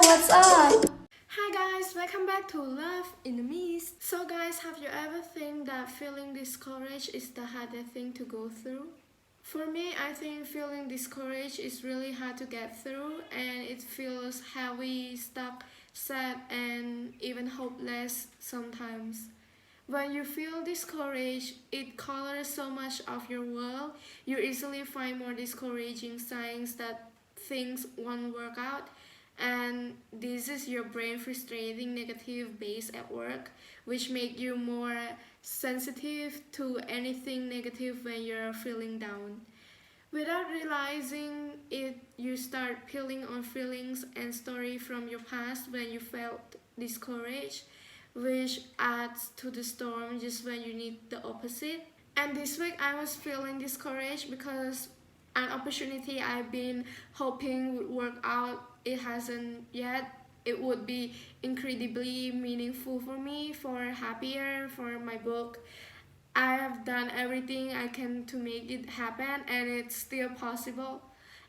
what's up? Hi guys, welcome back to Love in the Mist. So guys, have you ever think that feeling discouraged is the hardest thing to go through? For me, I think feeling discouraged is really hard to get through and it feels heavy, stuck, sad and even hopeless sometimes. When you feel discouraged, it colors so much of your world. You easily find more discouraging signs that things won't work out. And this is your brain frustrating negative base at work, which make you more sensitive to anything negative when you're feeling down. Without realizing it, you start peeling on feelings and stories from your past when you felt discouraged, which adds to the storm just when you need the opposite. And this week I was feeling discouraged because an opportunity I've been hoping would work out, it hasn't yet. It would be incredibly meaningful for me, for happier, for my book. I have done everything I can to make it happen and it's still possible.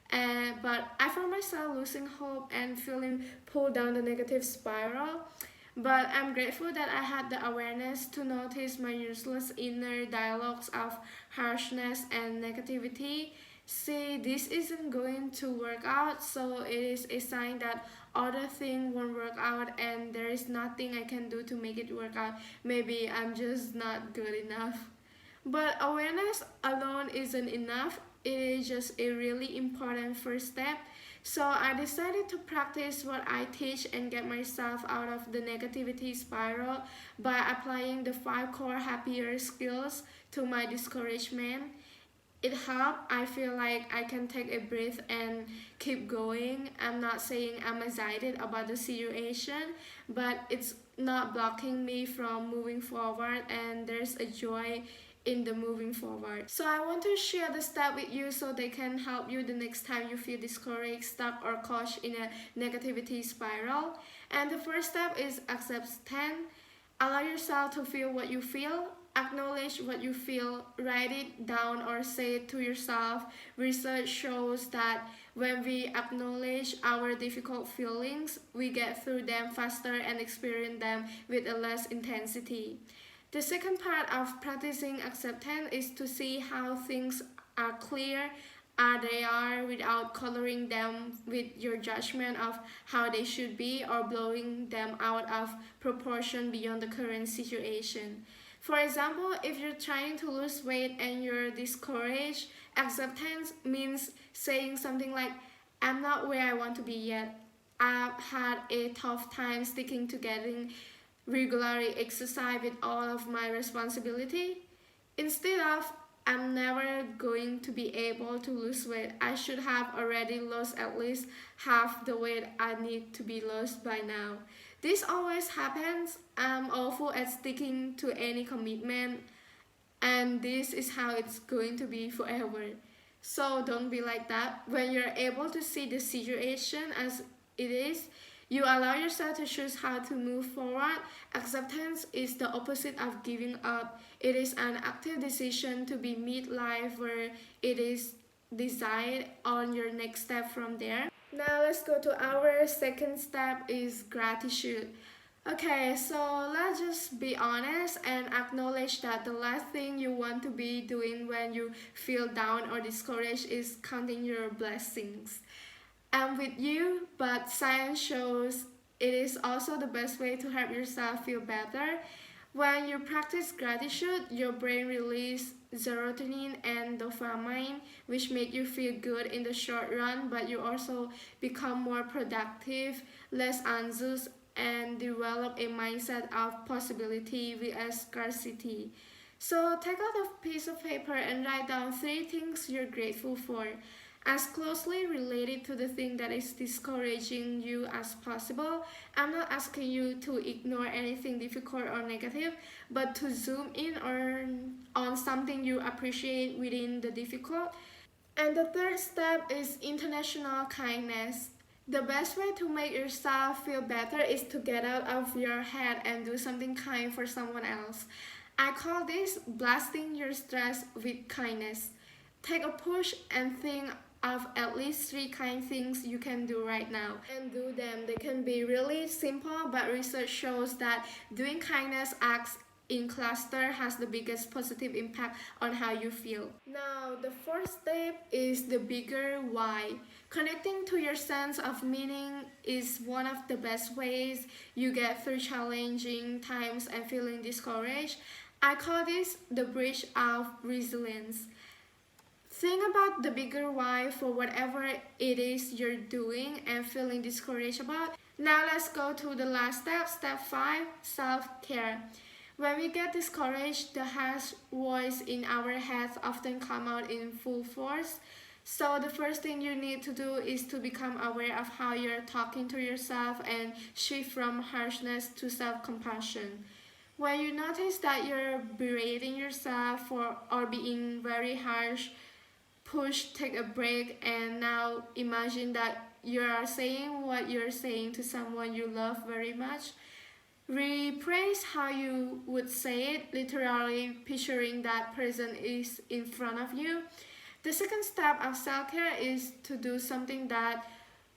But I found myself losing hope and feeling pulled down the negative spiral. But I'm grateful that I had the awareness to notice my useless inner dialogues of harshness and negativity. See, this isn't going to work out, so it is a sign that other thing won't work out and there is nothing I can do to make it work out. Maybe I'm just not good enough. But awareness alone isn't enough. It is just a really important first step. So I decided to practice what I teach and get myself out of the negativity spiral by applying the 5 core happier skills to my discouragement. It helped. I feel like I can take a breath and keep going. I'm not saying I'm excited about the situation, but it's not blocking me from moving forward and there's a joy in the moving forward. So I want to share the step with you so they can help you the next time you feel discouraged, stuck or caught in a negativity spiral. And the first step is acceptance. Allow yourself to feel what you feel. Acknowledge what you feel, write it down or say it to yourself. Research shows that when we acknowledge our difficult feelings, we get through them faster and experience them with a less intensity. The second part of practicing acceptance is to see how things are clear as they are without coloring them with your judgment of how they should be or blowing them out of proportion beyond the current situation. For example, if you're trying to lose weight and you're discouraged, acceptance means saying something like, I'm not where I want to be yet. I've had a tough time sticking to getting regularly exercise with all of my responsibility. Instead of I'm never going to be able to lose weight, I should have already lost at least half the weight I need to be lost by now. This always happens. I'm awful at sticking to any commitment and this is how it's going to be forever. So don't be like that. When you're able to see the situation as it is, you allow yourself to choose how to move forward. Acceptance is the opposite of giving up. It is an active decision to be mid-life where it is decide on your next step from there. Now let's go to our second step is gratitude. Okay, so let's just be honest and acknowledge that the last thing you want to be doing when you feel down or discouraged is counting your blessings. I'm with you, but science shows it is also the best way to help yourself feel better. When you practice gratitude, your brain releases serotonin and dopamine, which make you feel good in the short run, but you also become more productive, less anxious, and develop a mindset of possibility vs scarcity. So take out a piece of paper and write down 3 things you're grateful for, as closely related to the thing that is discouraging you as possible. I'm not asking you to ignore anything difficult or negative, but to zoom in on something you appreciate within the difficult. And the third step is international kindness. The best way to make yourself feel better is to get out of your head and do something kind for someone else. I call this blasting your stress with kindness. Take a push and think of at least 3 kind things you can do right now and do them. They can be really simple, but research shows that doing kindness acts in cluster has the biggest positive impact on how you feel. Now, the fourth step is the bigger why. Connecting to your sense of meaning is one of the best ways you get through challenging times and feeling discouraged. I call this the bridge of resilience. Think about the bigger why for whatever it is you're doing and feeling discouraged about. Now let's go to the last step, step 5, self-care. When we get discouraged, the harsh voice in our heads often come out in full force. So the first thing you need to do is to become aware of how you're talking to yourself and shift from harshness to self-compassion. When you notice that you're berating yourself or being very harsh, push, take a break, and now imagine that you are saying what you're saying to someone you love very much. Rephrase how you would say it, literally picturing that person is in front of you. The second step of self-care is to do something that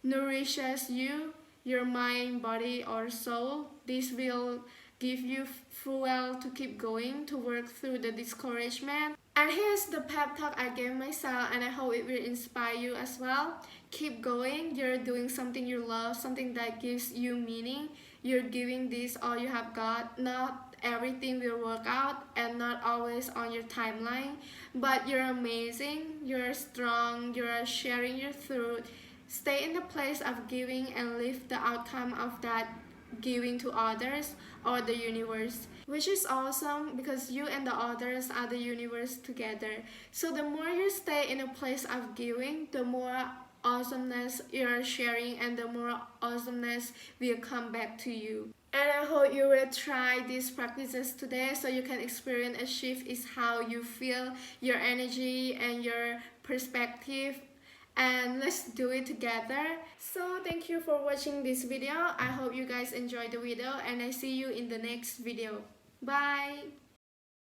nourishes you, your mind, body, or soul. This will give you fuel to keep going, to work through the discouragement. And here's the pep talk I gave myself, and I hope it will inspire you as well. Keep going. You're doing something you love, something that gives you meaning. You're giving this all you have got. Not everything will work out and not always on your timeline, but you're amazing, you're strong, you're sharing your truth. Stay in the place of giving and live the outcome of that giving to others or the universe, which is awesome because you and the others are the universe together. So the more you stay in a place of giving, the more awesomeness you're sharing and the more awesomeness will come back to you. And I hope you will try these practices today so you can experience a shift in how you feel, your energy and your perspective. And let's do it together. So thank you for watching this video. I hope you guys enjoyed the video and I see you in the next video. Bye!